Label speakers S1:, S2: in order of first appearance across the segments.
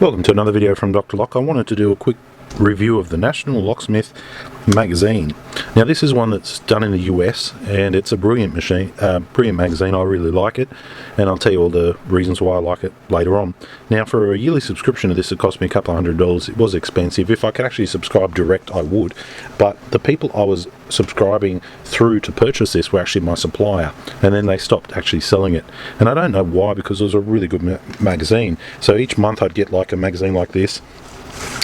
S1: Welcome to another video from Dr. Lock. I wanted to do a quick review of the National Locksmith magazine. Now this is one that's done in the US and it's a brilliant magazine. I really like it, and I'll tell you all the reasons why I like it later on. Now for a yearly subscription to this, it cost me a couple $100. It was expensive. If I could actually subscribe direct, I would, but the people I was subscribing through to purchase this were actually my supplier, and then they stopped actually selling it, and I don't know why, because it was a really good magazine. So each month I'd get like a magazine like this,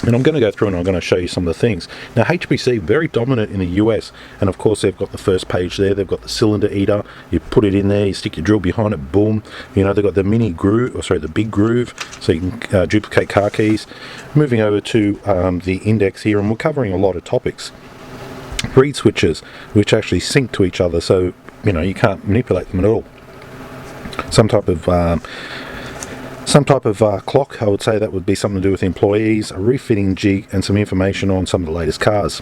S1: and I'm going to go through and I'm going to show you some of the things. Now HPC, very dominant in the US, and of course they've got the first page there. They've got the cylinder eater. You put it in there, you stick your drill behind it, boom. You know, they've got the mini groove, or sorry, the big groove, so you can duplicate car keys. Moving over to the index here, and we're covering a lot of topics. Reed switches, which actually sync to each other, so you know you can't manipulate them at all. Some type of clock, I would say that would be something to do with employees, a refitting jig, and some information on some of the latest cars.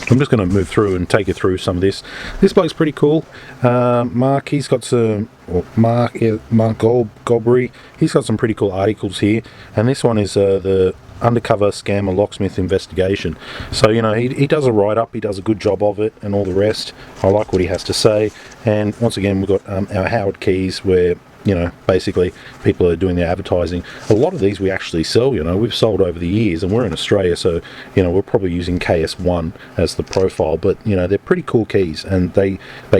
S1: I'm just going to move through and take you through some of this. This bloke's pretty cool. Mark, he's got some, Mark Gobry, he's got some pretty cool articles here, and this one is the undercover scammer locksmith investigation. So you know, he does a write-up, he does a good job of it, and all the rest. I like what he has to say. And once again, we've got our Howard keys, where you know, basically people are doing their advertising. A lot of these we actually sell, you know, we've sold over the years, and we're in Australia, so you know, we're probably using KS1 as the profile, but you know, they're pretty cool keys, and they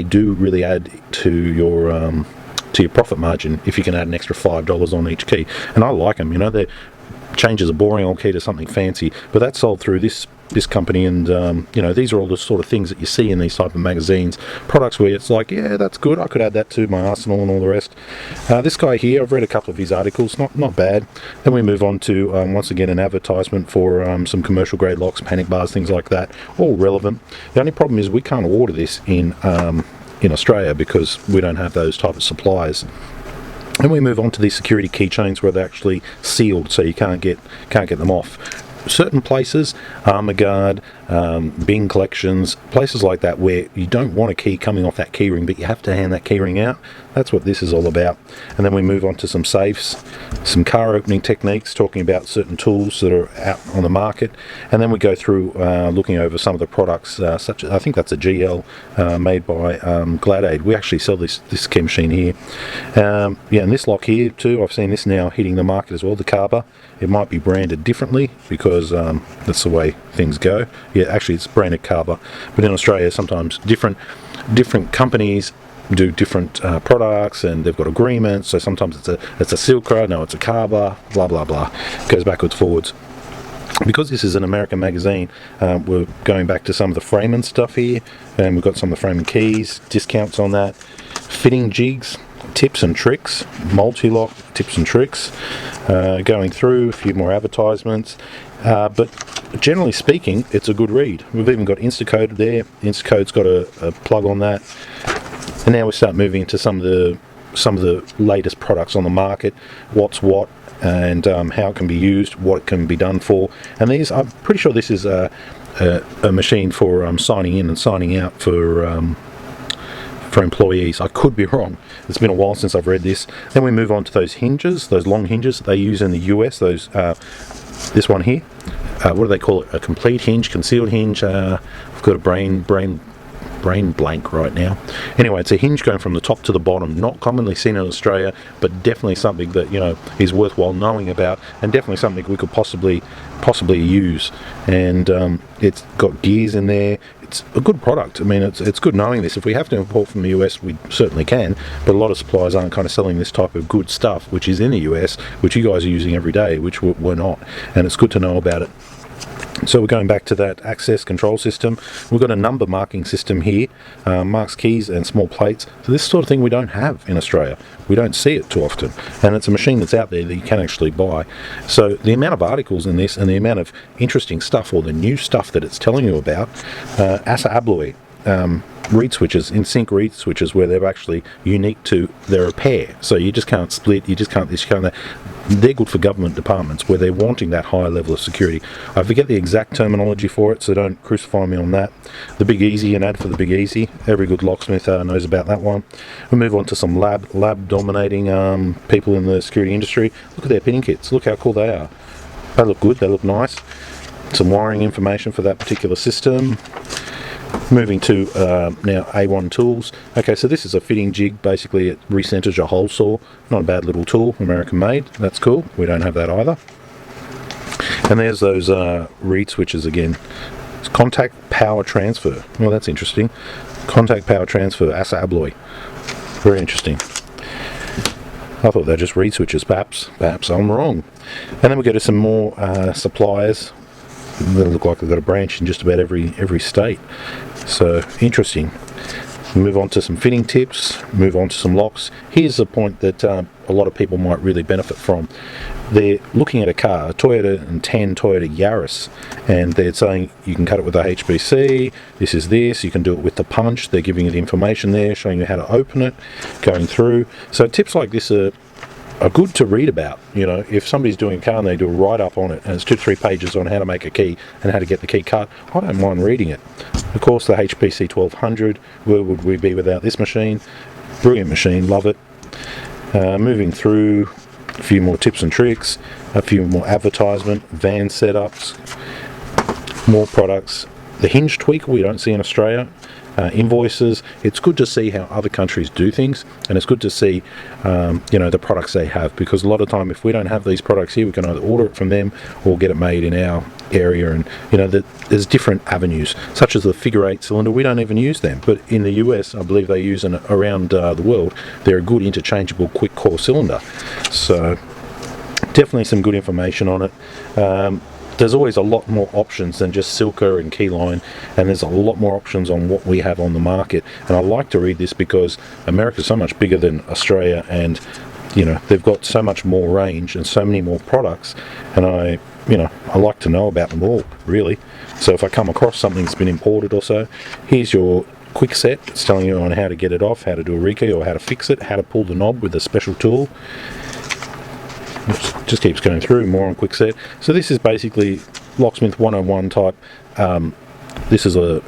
S1: do really add to your profit margin if you can add an extra $5 on each key. And I like them, you know, they changes a boring old key to something fancy, but that's sold through this company. And you know, these are all the sort of things that you see in these type of magazines, products where it's like, yeah, that's good, I could add that to my arsenal and all the rest. This guy here, I've read a couple of his articles, not bad. Then we move on to once again an advertisement for some commercial grade locks, panic bars, things like that, all relevant. The only problem is we can't order this in Australia because we don't have those type of suppliers. And we move on to these security keychains where they're actually sealed, so you can't get them off. Certain places, Armagard, Bing collections, places like that, where you don't want a key coming off that keyring, but you have to hand that keyring out. That's what this is all about. And then we move on to some safes, some car opening techniques, talking about certain tools that are out on the market. And then we go through looking over some of the products, such as, I think that's a GL made by Gladaid. We actually sell this key machine here. Yeah, and this lock here too, I've seen this now hitting the market as well, the Carver. It might be branded differently because that's the way things go. Yeah, actually it's branded Carver, but in Australia sometimes different companies do different products, and they've got agreements. So sometimes it's a Silkra, no, it's a Carver, blah blah blah. It goes backwards, forwards. Because this is an American magazine, we're going back to some of the framing stuff here, and we've got some of the framing keys, discounts on that, fitting jigs, tips and tricks, multi-lock tips and tricks, going through a few more advertisements, but generally speaking, it's a good read. We've even got Instacode there. Instacode's got a plug on that. And now we start moving into some of the latest products on the market, what's what, and how it can be used, what it can be done for. And these, I'm pretty sure this is a machine for signing in and signing out for employees. I could be wrong. It's been a while since I've read this. Then we move on to those hinges, those long hinges that they use in the US. Those this one here. What do they call it? A complete hinge, concealed hinge. I've got a brain blank right now. Anyway, it's a hinge going from the top to the bottom, not commonly seen in Australia, but definitely something that, you know, is worthwhile knowing about, and definitely something we could possibly use. And it's got gears in there. It's a good product. I mean, it's good knowing this. If we have to import from the US, we certainly can, but a lot of suppliers aren't kind of selling this type of good stuff, which is in the US, which you guys are using every day, which we're not, and it's good to know about it. So we're going back to that access control system. We've got a number marking system here, marks keys and small plates. So this sort of thing we don't have in Australia. We don't see it too often, and it's a machine that's out there that you can actually buy. So the amount of articles in this and the amount of interesting stuff, or the new stuff that it's telling you about, Assa Abloy, reed switches, in sync reed switches, where they're actually unique to, they're a pair, so you just can't split, you just can't this, you can't that. they're good for government departments where they're wanting that higher level of security. I forget the exact terminology for it, so don't crucify me on that. The Big Easy, an ad for the Big Easy. Every good locksmith knows about that one. We'll move on to some lab dominating people in the security industry. Look at their pinning kits. Look how cool they are. They look good, they look nice. Some wiring information for that particular system. Moving to now A1 tools. Okay, so this is a fitting jig. Basically it recenters your hole saw. Not a bad little tool, American made. That's cool. We don't have that either. And there's those reed switches again. It's contact power transfer. Well, that's interesting. Contact power transfer, ASA abloy. Very interesting. I thought they're just reed switches. Perhaps I'm wrong. And then we go to some more suppliers. They look like they've got a branch in just about every state. So interesting. Move on to some fitting tips, move on to some locks. Here's a point that a lot of people might really benefit from. They're looking at a car, a Toyota and 10 Toyota Yaris, and they're saying you can cut it with a HPC, this is this, you can do it with the punch. They're giving you the information there, showing you how to open it, going through. So tips like this are good to read about. You know, if somebody's doing a car and they do a write-up on it and it's 2-3 pages on how to make a key and how to get the key cut, I don't mind reading it. Of course, the HPC 1200, where would we be without this machine? Brilliant machine, love it. Moving through a few more tips and tricks, a few more advertisement, van setups, more products. The hinge tweaker we don't see in Australia. Invoices. It's good to see how other countries do things, and it's good to see the products they have, because a lot of time if we don't have these products here, we can either order it from them or get it made in our area. And there's different avenues, such as the figure 8 cylinder. We don't even use them, but in the US I believe they use them around the world. They're a good interchangeable quick core cylinder, so definitely some good information on it. There's always a lot more options than just Silka and Keyline, and there's a lot more options on what we have on the market. And I like to read this because America's so much bigger than Australia, and they've got so much more range and so many more products, and I like to know about them all, really. So if I come across something that's been imported or so, here's your quick set. It's telling you on how to get it off, how to do a rekey or how to fix it, how to pull the knob with a special tool. Just keeps going through more on quick set. So this is basically Locksmith 101 type. This is a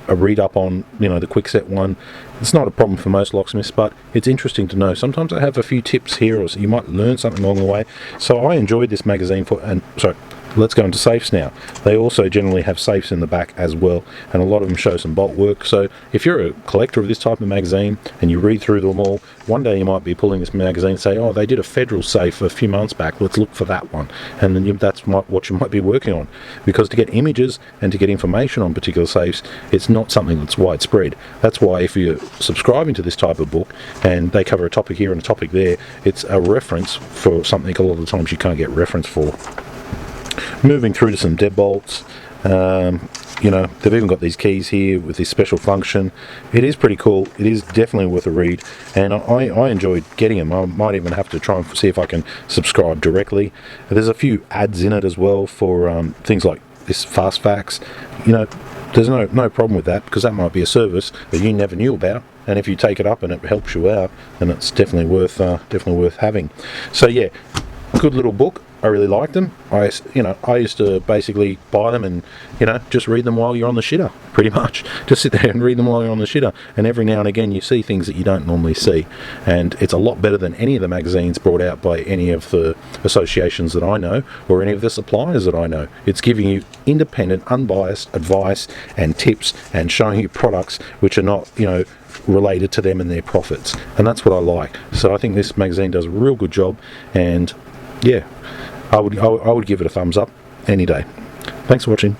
S1: read up on the quick set one. It's not a problem for most locksmiths, but it's interesting to know. Sometimes I have a few tips here, or so you might learn something along the way. So I enjoyed this magazine let's go into safes now. They also generally have safes in the back as well, and a lot of them show some bolt work. So if you're a collector of this type of magazine and you read through them all, one day you might be pulling this magazine and say, oh, they did a federal safe a few months back, let's look for that one. And then that's what you might be working on, because to get images and to get information on particular safes, it's not something that's widespread. That's why if you're subscribing to this type of book and they cover a topic here and a topic there, it's a reference for something a lot of the times you can't get reference for. Moving through to some deadbolts, they've even got these keys here with this special function. It is pretty cool. It is definitely worth a read, and I enjoyed getting them. I might even have to try and see if I can subscribe directly. There's a few ads in it as well for things like this fast fax. There's no problem with that, because that might be a service that you never knew about, and if you take it up and it helps you out, then it's definitely worth having. So yeah, good little book. I really liked them. I used to basically buy them and just read them while you're on the shitter, pretty much. Just sit there and read them while you're on the shitter, and every now and again you see things that you don't normally see, and it's a lot better than any of the magazines brought out by any of the associations that I know or any of the suppliers that I know. It's giving you independent, unbiased advice and tips, and showing you products which are not related to them and their profits, and that's what I like. So I think this magazine does a real good job, and yeah, I would give it a thumbs up any day. Thanks for watching.